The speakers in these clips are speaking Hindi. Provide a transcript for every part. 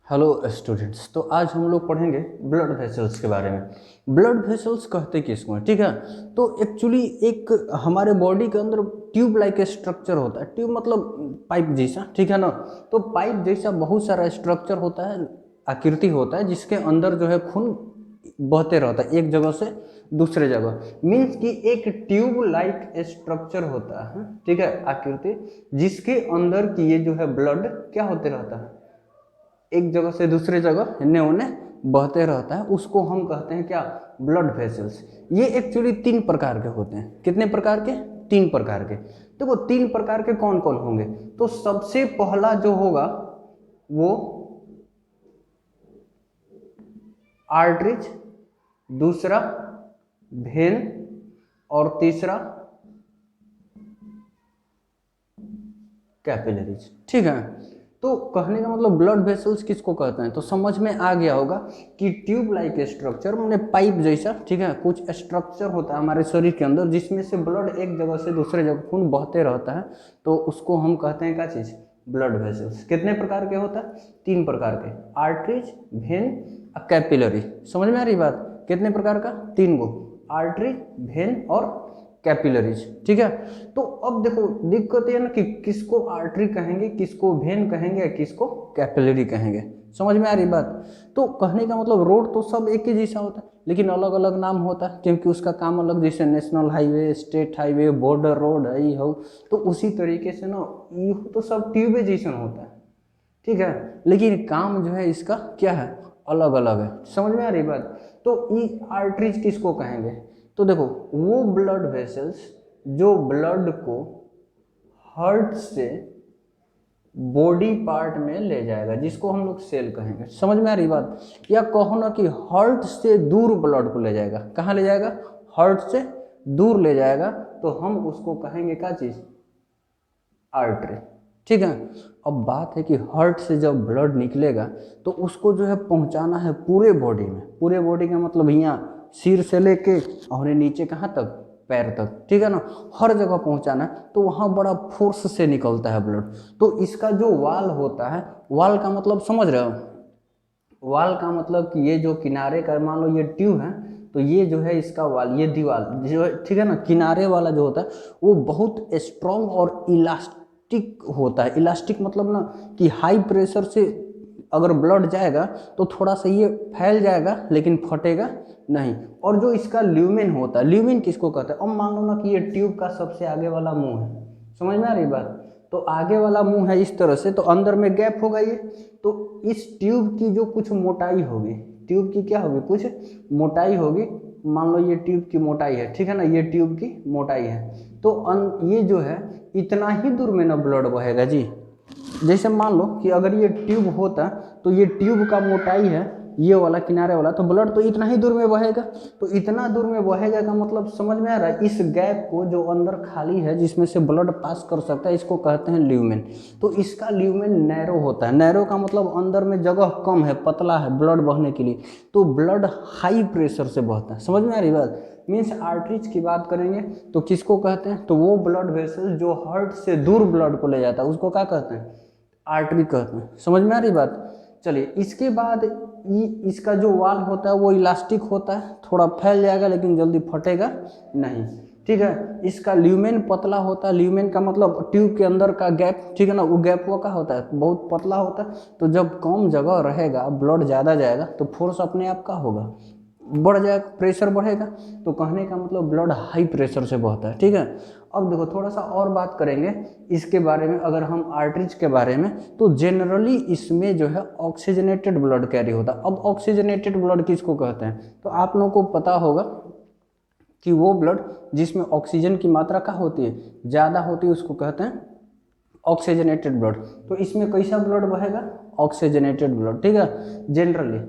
Hello students. तो आज हम लोग पढ़ेंगे ब्लड वेसल्स के बारे में। ब्लड वेसल्स कहते किसको हैं, ठीक है। तो एक्चुअली एक हमारे बॉडी के अंदर ट्यूब लाइक स्ट्रक्चर होता है। ट्यूब मतलब पाइप जैसा, ठीक है ना। तो पाइप जैसा बहुत सारा स्ट्रक्चर होता है, आकृति होता है, जिसके अंदर जो है खून बहते रहता है एक जगह से दूसरे जगह। मीन्स कि एक ट्यूब लाइक स्ट्रक्चर होता है, ठीक है, आकृति, जिसके अंदर की ये जो है ब्लड क्या होते रहता है, एक जगह से दूसरे जगह इन्हें उन्हें बहते रहता है। उसको हम कहते हैं क्या, ब्लड वेसल्स। ये एक्चुअली 3 प्रकार के होते हैं। कितने प्रकार के? 3 प्रकार के। तो वो 3 प्रकार के कौन कौन होंगे? तो सबसे पहला जो होगा वो आर्टरीज, दूसरा वेन और तीसरा कैपिलरीज, ठीक है। तो कहने का मतलब ब्लड वेसल्स किसको कहते हैं, तो समझ में आ गया होगा कि ट्यूब लाइक स्ट्रक्चर मैंने पाइप जैसा, ठीक है, कुछ स्ट्रक्चर होता है हमारे शरीर के अंदर, जिसमें से ब्लड एक जगह से दूसरे जगह खून बहते रहता है। तो उसको हम कहते हैं क्या चीज़, ब्लड वेसल्स। कितने प्रकार के होता है? 3 प्रकार के, आर्टरीज, वेन, कैपिलरी। समझ में आ रही बात? कितने प्रकार का? 3 गो, आर्टरी, वेन और कैपिलरीज, ठीक है। तो अब देखो दिक्कत ये ना कि किसको आर्टरी कहेंगे, किसको वेन कहेंगे, किसको कैपिलरी कहेंगे। समझ में आ रही बात? तो कहने का मतलब रोड तो सब एक ही जैसा होता है, लेकिन अलग अलग नाम होता है, क्योंकि उसका काम अलग, जैसे national highway, state highway, border road है हो। तो उसी तरीके से ना ये तो सब ट्यूबे जैसा होता है, ठीक है, लेकिन काम जो है इसका क्या है, अलग अलग है। समझ में आ रही बात? तो ये आर्टरीज किसको कहेंगे? तो देखो वो ब्लड वेसल्स जो ब्लड को हार्ट से बॉडी पार्ट में ले जाएगा, जिसको हम लोग सेल कहेंगे। समझ में आ रही बात? या कहो ना कि हार्ट से दूर ब्लड को ले जाएगा। कहाँ ले जाएगा? हार्ट से दूर ले जाएगा, तो हम उसको कहेंगे क्या चीज, आर्टरी, ठीक है। अब बात है कि हार्ट से जब ब्लड निकलेगा तो उसको जो है पहुंचाना है पूरे बॉडी में। पूरे बॉडी का मतलब यहाँ सिर से लेके और नीचे कहाँ तक, पैर तक, ठीक है ना, हर जगह पहुंचाना है। तो वहाँ बड़ा फोर्स से निकलता है ब्लड। तो इसका जो वाल होता है, वाल का मतलब समझ रहे हो? वाल का मतलब कि ये जो किनारे का, मान लो ये ट्यूब है, तो ये जो है इसका वाल, ये दीवार जो है, ठीक है ना, किनारे वाला जो होता है वो बहुत स्ट्रॉन्ग और इलास्टिक होता है। इलास्टिक मतलब ना कि हाई प्रेशर से अगर ब्लड जाएगा तो थोड़ा सा ये फैल जाएगा लेकिन फटेगा नहीं। और जो इसका ल्यूमेन होता है, ल्यूमेन किसको कहते हैं? अब मान लो ना कि ये ट्यूब का सबसे आगे वाला मुंह है। समझ में आ रही बात? तो आगे वाला मुंह है इस तरह से, तो अंदर में गैप होगा ये। तो इस ट्यूब की जो कुछ मोटाई होगी, ट्यूब की क्या होगी, कुछ मोटाई होगी। मान लो ये ट्यूब की मोटाई है, ठीक है ना, ये ट्यूब की मोटाई है। तो ये जो है इतना ही दूर में ना ब्लड बहेगा जी। जैसे मान लो कि अगर ये ट्यूब होता तो ये ट्यूब का मोटाई है ये वाला किनारे वाला, तो ब्लड तो इतना ही दूर में बहेगा। तो इतना दूर में बहेगा का मतलब समझ में आ रहा है? इस गैप को जो अंदर खाली है जिसमें से ब्लड पास कर सकता है, इसको कहते हैं ल्यूमेन। तो इसका ल्यूमेन नैरो होता है। नैरो का मतलब अंदर में जगह कम है, पतला है ब्लड बहने के लिए। तो ब्लड हाई प्रेशर से बहता है। समझ में आ रही बात? मीन्स आर्टरीज की बात करेंगे तो किसको कहते हैं, तो वो ब्लड वेसल जो हार्ट से दूर ब्लड को ले जाता है उसको क्या कहते हैं, आर्टरी कहते हैं। समझ में आ रही बात? चलिए इसके बाद इसका जो वाल होता है वो इलास्टिक होता है, थोड़ा फैल जाएगा लेकिन जल्दी फटेगा नहीं, ठीक है। इसका ल्यूमेन पतला होता है। ल्यूमेन का मतलब ट्यूब के अंदर का गैप, ठीक है ना, वो गैप वो का होता है, बहुत पतला होता है। तो जब कम जगह रहेगा, ब्लड ज़्यादा जाएगा तो फोर्स अपने आप का होगा, बढ़ जाएगा, प्रेशर बढ़ेगा। तो कहने का मतलब ब्लड हाई प्रेशर से बहता है, ठीक है। अब देखो थोड़ा सा और बात करेंगे इसके बारे में। अगर हम आर्टरीज के बारे में, तो जनरली इसमें जो है ऑक्सीजनेटेड ब्लड कैरी होता है। अब ऑक्सीजनेटेड ब्लड किसको कहते हैं, तो आप लोगों को पता होगा कि वो ब्लड जिसमें ऑक्सीजन की मात्रा क्या होती है, ज़्यादा होती है, उसको कहते हैं ऑक्सीजनेटेड ब्लड। तो इसमें कैसा ब्लड बहेगा, ऑक्सीजनेटेड ब्लड, ठीक है। जनरली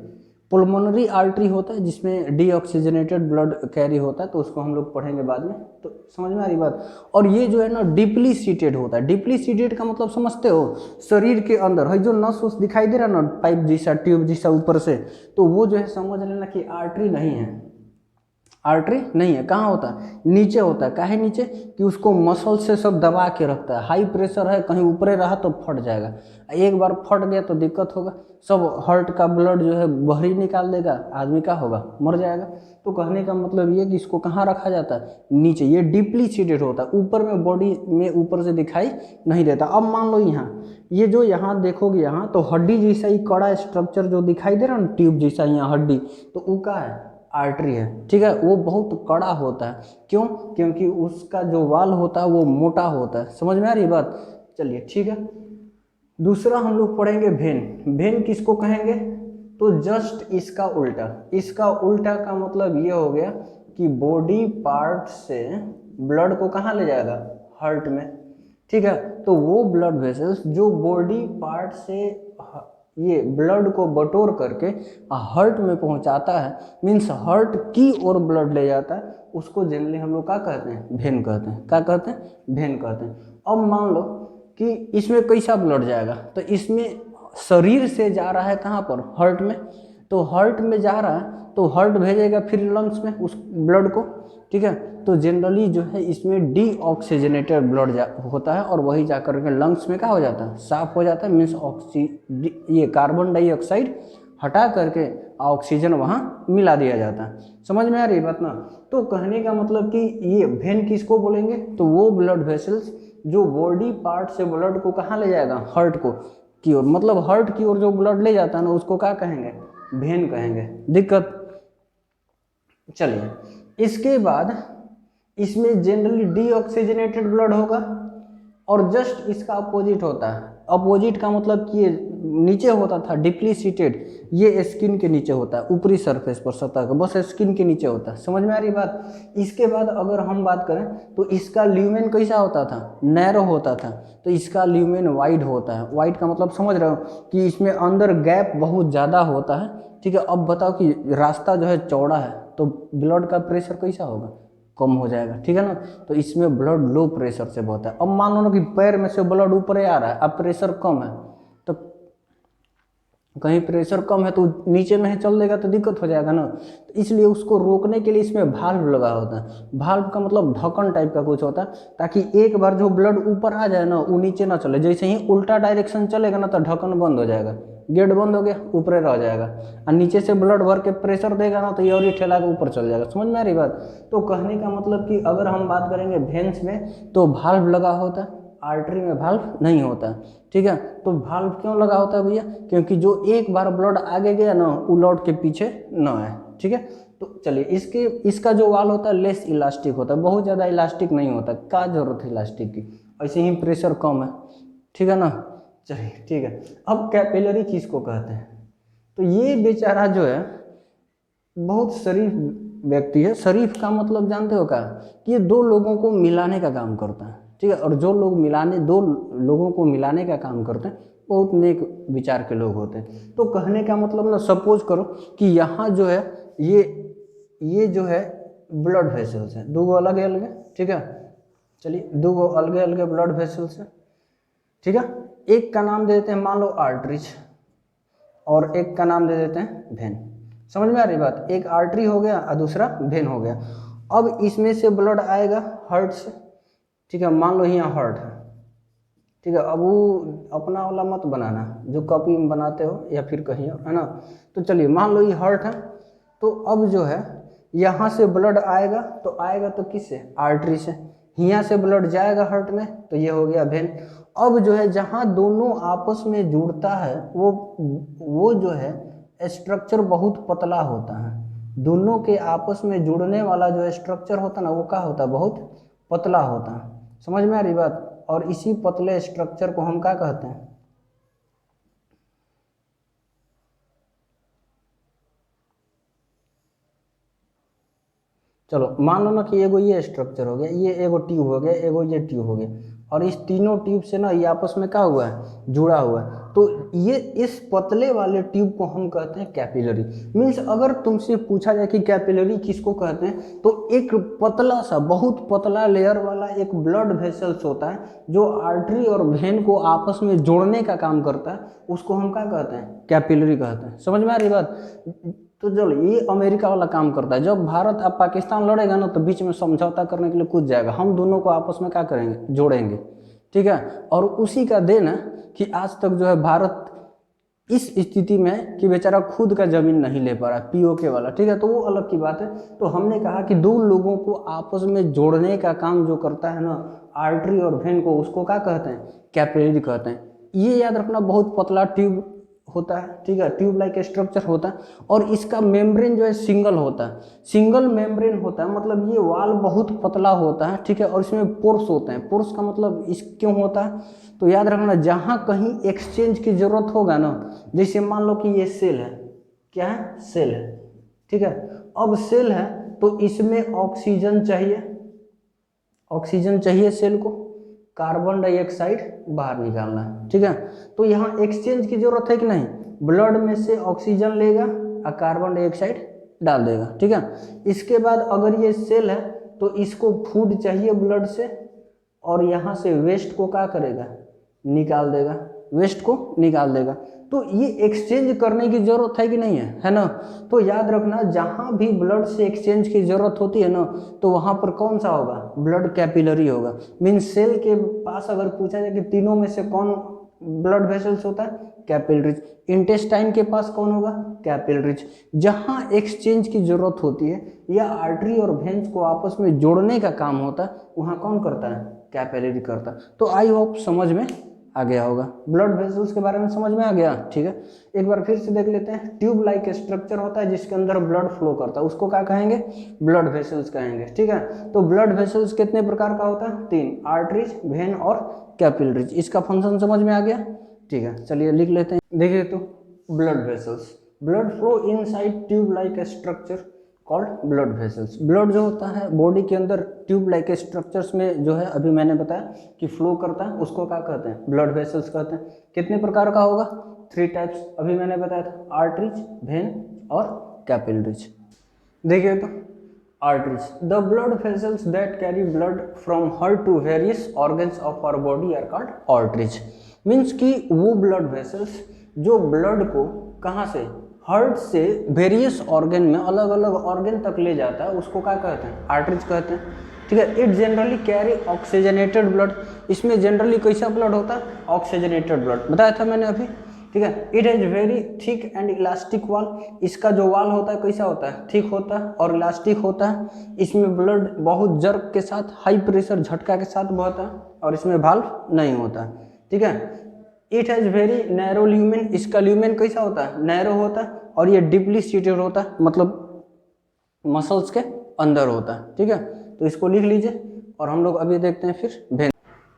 पुल्मोनरी आर्टरी होता है जिसमें डीऑक्सीजनेटेड ब्लड कैरी होता है, तो उसको हम लोग पढ़ेंगे बाद में। तो समझ में आ रही बात? और ये जो है ना डीपली सीटेड होता है। डीपली सीटेड का मतलब समझते हो, शरीर के अंदर है जो नस उस दिखाई दे रहा है ना, पाइप जैसा, ट्यूब जैसा ऊपर से, तो वो जो है समझ लेना कि आर्टरी नहीं है, आर्टरी नहीं है, कहाँ होता है, नीचे होता है। काहे नीचे, कि उसको मसल से सब दबा के रखता है। हाई प्रेशर है, कहीं ऊपरे रहा तो फट जाएगा, एक बार फट गया तो दिक्कत होगा, सब हार्ट का ब्लड जो है बहरी निकाल देगा, आदमी का होगा, मर जाएगा। तो कहने का मतलब ये कि इसको कहाँ रखा जाता है, नीचे। ये डीपली सीटेड होता है, ऊपर में बॉडी में ऊपर से दिखाई नहीं देता। अब मान लो यहाँ, ये जो यहाँ देखोगे यहाँ तो हड्डी जैसा ही कड़ा स्ट्रक्चर जो दिखाई दे रहा है ना, ट्यूब जैसा यहाँ हड्डी, तो वो क्या है, आर्टरी है। ठीक है, वो बहुत कड़ा होता है। क्यों, क्योंकि उसका जो वाल होता है वो मोटा होता है। समझ में आ रही बात। चलिए ठीक है, दूसरा हम लोग पढ़ेंगे वेन। वेन किसको कहेंगे, तो जस्ट इसका उल्टा। इसका उल्टा का मतलब ये हो गया कि बॉडी पार्ट से ब्लड को कहाँ ले जाएगा, हार्ट में। ठीक है, तो वो ब्लड वेसल्स जो बॉडी पार्ट से ये ब्लड को बटोर करके हार्ट में पहुंचाता है, मीन्स हार्ट की ओर ब्लड ले जाता है, उसको जनरली हम लोग क्या कहते हैं, वेन कहते हैं। क्या कहते हैं, वेन कहते हैं। अब मान लो कि इसमें कैसा ब्लड जाएगा, तो इसमें शरीर से जा रहा है कहाँ पर, हार्ट में। तो हार्ट में जा रहा है तो हार्ट भेजेगा फिर लंग्स में उस ब्लड को। ठीक है, तो जनरली जो है इसमें डीऑक्सीजनेटेड ब्लड होता है, और वही जाकर के लंग्स में क्या हो जाता है, साफ हो जाता है। मीन्स ये कार्बन डाइऑक्साइड हटा करके ऑक्सीजन वहाँ मिला दिया जाता है। समझ में आ रही बात ना। तो कहने का मतलब कि ये वेन किसको बोलेंगे, तो वो ब्लड वेसल्स जो बॉडी पार्ट से ब्लड को कहाँ ले जाएगा, हार्ट को की ओर, मतलब हार्ट की ओर जो ब्लड ले जाता है ना, उसको क्या कहेंगे, वेन कहेंगे। दिक्कत। चलिए, इसके बाद इसमें जनरली डीऑक्सीजनेटेड ब्लड होगा, और जस्ट इसका अपोजिट होता है। अपोजिट का मतलब कि ये नीचे होता था डिप्लीसीटेड, ये स्किन के नीचे होता है, ऊपरी सरफेस पर, सतह का, बस स्किन के नीचे होता है। समझ में आ रही बात। इसके बाद अगर हम बात करें तो इसका ल्यूमेन कैसा होता था, नैरो होता था, तो इसका ल्यूमेन वाइड होता है। वाइड का मतलब समझ रहे हो कि इसमें अंदर गैप बहुत ज़्यादा होता है। ठीक है, अब बताओ कि रास्ता जो है चौड़ा है, तो ब्लड का प्रेशर कैसा होगा, कम हो जाएगा। ठीक है ना, तो इसमें ब्लड लो प्रेशर से बहता है। अब मान लो ना कि पैर में से ब्लड ऊपर आ रहा है, अब प्रेशर कम है, तो कहीं प्रेशर कम है तो नीचे में चल देगा तो दिक्कत हो जाएगा ना। तो इसलिए उसको रोकने के लिए इसमें वाल्व लगा होता है। वाल्व का मतलब ढक्कन टाइप का कुछ होता है, ताकि एक बार जो ब्लड ऊपर आ जाए ना, वो नीचे ना चले। जैसे ही उल्टा डायरेक्शन चलेगा ना, तो ढक्कन बंद हो जाएगा, गेट बंद हो गया, ऊपर रह जाएगा। और नीचे से ब्लड भर के प्रेशर देगा ना, तो ये और ही ठेला के ऊपर चल जाएगा। समझ में आ रही बात। तो कहने का मतलब कि अगर हम बात करेंगे वेन्स में, तो वाल्व लगा होता है, आर्टरी में वाल्व नहीं होता है। ठीक है, तो वाल्व क्यों लगा होता है भैया, क्योंकि जो एक बार ब्लड आगे गया ना, वो लौट के पीछे ना आए। ठीक है, तो चलिए, इसका जो वाल होता है लेस इलास्टिक होता है, बहुत ज़्यादा इलास्टिक नहीं होता। क्या जरूरत है इलास्टिक की, ऐसे ही प्रेशर कम है। ठीक है ना। चलिए ठीक है, अब कैपिलरी किसको कहते हैं, तो ये बेचारा जो है बहुत शरीफ व्यक्ति है। शरीफ का मतलब जानते हो क्या, कि ये दो लोगों को मिलाने का काम करता है। ठीक है, और जो लोग दो लोगों को मिलाने का काम करते हैं, बहुत नेक विचार के लोग होते हैं। तो कहने का मतलब ना, सपोज करो कि यहाँ जो है ये जो है ब्लड वेसल्स हैं, दो अलग अलग है। ठीक है, चलिए, दो अलग अलग ब्लड वेसल्स हैं। ठीक है, एक का नाम दे देते हैं मान लो आर्टरीज, और एक का नाम दे देते हैं वेन। समझ में आ रही बात। एक आर्टरी हो गया और दूसरा वेन हो गया। अब इसमें से ब्लड आएगा हार्ट से। ठीक है, मान लो यहाँ हार्ट है। ठीक है, अब वो अपना वाला मत बनाना जो कॉपी में बनाते हो या फिर कहीं और, है ना। तो चलिए, मान लो ये हार्ट है, तो अब जो है यहाँ से ब्लड आएगा, तो आएगा तो किससे, आर्टरी से। यहाँ से ब्लड जाएगा हार्ट में, तो ये हो गया वेन। अब जो है जहाँ दोनों आपस में जुड़ता है, वो जो है स्ट्रक्चर बहुत पतला होता है। दोनों के आपस में जुड़ने वाला जो स्ट्रक्चर होता है ना, वो क्या होता है, बहुत पतला होता है। समझ में आ रही बात। और इसी पतले स्ट्रक्चर को हम क्या कहते हैं, चलो मान लो ना कि एगो ये स्ट्रक्चर हो गया, ये एगो ट्यूब हो गया, एगो ये ट्यूब हो गया, और इस तीनों ट्यूब से ना ये आपस में क्या हुआ है, जुड़ा हुआ है। तो ये इस पतले वाले ट्यूब को हम कहते हैं कैपिलरी। मीन्स अगर तुमसे पूछा जाए कि कैपिलरी किसको कहते हैं, तो एक पतला सा, बहुत पतला लेयर वाला एक ब्लड वेसल्स होता है जो आर्टरी और वेन को आपस में जोड़ने का काम करता है, उसको हम क्या कहते हैं, कैपिलरी कहते हैं। समझ में आ रही बात। तो चलो ये अमेरिका वाला काम करता है, जब भारत अब पाकिस्तान लड़ेगा ना तो बीच में समझौता करने के लिए कूद जाएगा, हम दोनों को आपस में क्या करेंगे, जोड़ेंगे, ठीक है। और उसी का देन है कि आज तक जो है भारत इस स्थिति में कि बेचारा खुद का जमीन नहीं ले पा रहा, पीओके वाला, ठीक है, तो वो अलग की बात है। तो हमने कहा कि दो लोगों को आपस में जोड़ने का काम जो करता है ना आर्टरी और वेन को, उसको क्या कहते हैं, कैपिलरी कहते हैं। ये याद रखना, बहुत पतला ट्यूब होता है, ठीक है, ट्यूब लाइक स्ट्रक्चर होता है, और इसका मेम्ब्रेन जो है सिंगल होता है, सिंगल मेम्ब्रेन होता है, मतलब ये वाल बहुत पतला होता है, ठीक है, और इसमें पोर्स होते हैं। पोर्स का मतलब इस क्यों होता है, तो याद रखना जहाँ कहीं एक्सचेंज की जरूरत होगा ना, जैसे मान लो कि ये सेल है, क्या है, सेल है, ठीक है, अब सेल है तो इसमें ऑक्सीजन चाहिए, ऑक्सीजन चाहिए सेल को, कार्बन डाइऑक्साइड बाहर निकालना है, ठीक है। तो यहाँ एक्सचेंज की जरूरत है कि नहीं, ब्लड में से ऑक्सीजन लेगा और कार्बन डाइऑक्साइड डाल देगा, ठीक है। इसके बाद अगर ये सेल है तो इसको फूड चाहिए ब्लड से, और यहाँ से वेस्ट को क्या करेगा, निकाल देगा, वेस्ट को निकाल देगा। तो ये एक्सचेंज करने की जरूरत है कि नहीं है ना। तो याद रखना जहाँ भी ब्लड से एक्सचेंज की जरूरत होती है ना, तो वहाँ पर कौन सा होगा, ब्लड कैपिलरी होगा। मीन्स सेल के पास अगर पूछा जाए कि तीनों में से कौन ब्लड वेसल्स होता है, कैपिलरीज। इंटेस्टाइन के पास कौन होगा, कैपिलरीज। जहाँ एक्सचेंज की जरूरत होती है या आर्टरी और वेन्स को आपस में जोड़ने का काम होता है, वहाँ कौन करता है, कैपिलरी करता है। तो आई होप समझ में आ गया होगा, ब्लड वेसल्स के बारे में समझ में आ गया, ठीक है। एक बार फिर से देख लेते हैं। ट्यूब लाइक स्ट्रक्चर होता है जिसके अंदर ब्लड फ्लो करता है, उसको क्या कहेंगे, ब्लड वेसल्स कहेंगे, ठीक है। तो ब्लड वेसल्स कितने प्रकार का होता है, 3, आर्टरीज, वेन और कैपिलरीज। इसका फंक्शन समझ में आ गया, ठीक है। चलिए लिख लेते हैं। देखिए तो blood vessels, blood flow inside tube like structure called blood vessels. Blood जो होता है बॉडी के अंदर ट्यूब लाइक स्ट्रक्चर्स में जो है अभी मैंने बताया कि फ्लो करता है, उसको क्या कहते हैं, ब्लड वेसल्स कहते हैं। कितने प्रकार का होगा, 3 टाइप्स, अभी मैंने बताया था, आर्टरीज, वेन और कैपिलरीज। देखिए तो arteries, the blood vessels that carry blood from heart to various organs of our body are called arteries. Means कि वो ब्लड वेसल्स जो ब्लड को कहाँ से, हार्ट से वेरियस ऑर्गन में, अलग अलग ऑर्गन तक ले जाता है, उसको क्या कहते हैं, आर्टरीज कहते हैं, ठीक है। It generally carry oxygenated blood, इसमें जनरली कैसा ब्लड होता है, ऑक्सीजनेटेड ब्लड, बताया था मैंने अभी, ठीक है। It has very thick and elastic वाल, इसका जो वाल होता है कैसा होता है, थिक होता है और इलास्टिक होता है। इसमें ब्लड बहुत जर्क के साथ, हाई प्रेशर झटका के साथ बहता है, और इसमें वाल्व नहीं होता है, ठीक है। It has very narrow lumen, इसका ल्यूमेन कैसा होता है, नैरो होता है, और ये डीपली सीटेड होता है, मतलब मसल्स के अंदर होता है, ठीक है। तो इसको लिख लीजिए, और हम लोग अभी देखते हैं फिर वेन।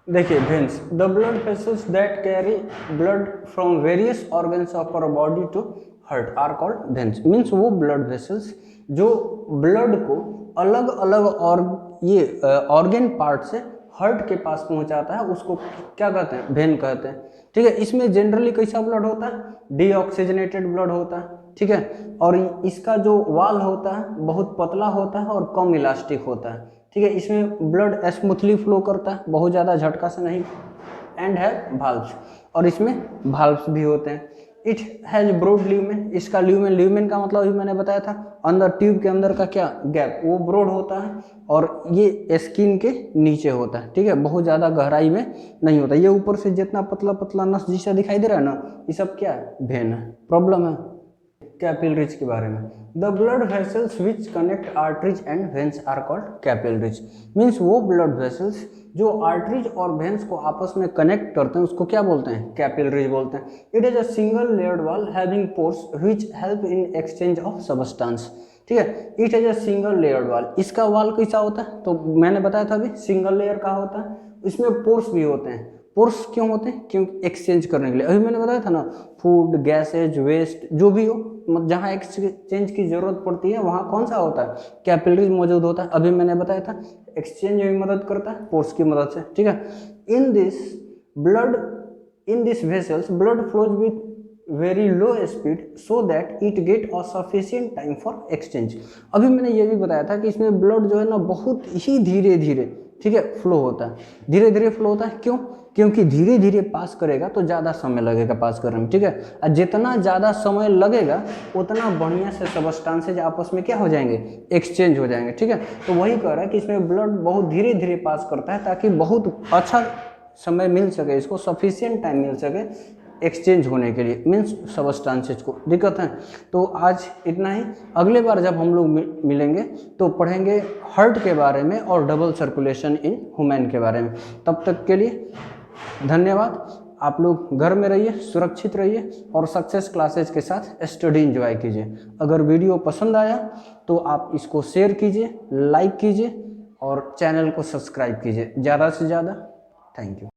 देखिए veins, the blood vessels that carry blood from various organs of our body to heart are called veins. Means वो ब्लड वेसल्स जो ब्लड को अलग अलग और ये ऑर्गन पार्ट से हार्ट के पास पहुंचाता है, उसको क्या कहते हैं, वेन कहते हैं, ठीक है। इसमें जनरली कैसा ब्लड होता है, डीऑक्सीजनेटेड ब्लड होता है, ठीक है। और इसका जो वाल होता है बहुत पतला होता है और कम इलास्टिक होता है, ठीक है। इसमें ब्लड स्मूथली फ्लो करता है, बहुत ज़्यादा झटका से नहीं, एंड है भाल्व्स, और इसमें भाल्व्स भी होते हैं। इट हैज ब्रॉड ल्यूमेन, इसका ल्यूमेन, ल्यूमेन का मतलब अभी मैंने बताया था, अंदर ट्यूब के अंदर का क्या गैप, वो ब्रॉड होता है, और ये स्किन के नीचे होता है, ठीक है, बहुत ज़्यादा गहराई में नहीं होता। ये ऊपर से जितना पतला पतला नस जैसा दिखाई दे रहा है ना, ये सब क्या है, वेन है। प्रॉब्लम है कैपिलरीज के बारे में। The blood vessels which connect arteries and veins are called capillaries. Means वो ब्लड वेसल्स जो आर्टरीज और वेन्स को आपस में कनेक्ट करते हैं, उसको क्या बोलते हैं, कैपिलरीज बोलते हैं। It is a single layered wall having pores which help in exchange of substance, ठीक है। It is a single layered wall, इसका वॉल कैसा होता है, तो मैंने बताया था अभी सिंगल लेयर का होता है, इसमें पोर्स भी होते हैं। पोर्स क्यों होते हैं, क्योंकि एक्सचेंज करने के लिए, अभी मैंने बताया था ना, फूड, गैसेज, वेस्ट जो भी हो, जहाँ एक्सचेंज की जरूरत पड़ती है वहाँ कौन सा होता है, कैपिलरीज मौजूद होता है। अभी मैंने बताया था एक्सचेंज में भी मदद करता है पोर्स की मदद से, ठीक है। In this vessels blood flows with very low speed so that it get a sufficient time for exchange. अभी मैंने ये भी बताया था कि इसमें ब्लड जो है ना बहुत ही धीरे धीरे, ठीक है, फ्लो होता है, धीरे धीरे फ्लो होता है। क्यों? क्योंकि धीरे धीरे पास करेगा तो ज़्यादा समय लगेगा पास करने में, ठीक है। और जितना ज़्यादा समय लगेगा उतना बढ़िया से सबस्टांसेज आपस में क्या हो जाएंगे, एक्सचेंज हो जाएंगे, ठीक है। तो वही कह रहा है कि इसमें ब्लड बहुत धीरे धीरे पास करता है ताकि बहुत अच्छा समय मिल सके, इसको सफिशियंट टाइम मिल सके एक्सचेंज होने के लिए, मीन्स सबस्टांसेज को। दिक्कत है। तो आज इतना ही। अगले बार जब हम लोग मिलेंगे तो पढ़ेंगे हार्ट के बारे में और डबल सर्कुलेशन इन ह्यूमन के बारे में। तब तक के लिए धन्यवाद। आप लोग घर में रहिए, सुरक्षित रहिए और सक्सेस क्लासेज के साथ स्टडी एंजॉय कीजिए। अगर वीडियो पसंद आया तो आप इसको शेयर कीजिए, लाइक कीजिए और चैनल को सब्सक्राइब कीजिए ज़्यादा से ज़्यादा। Thank you.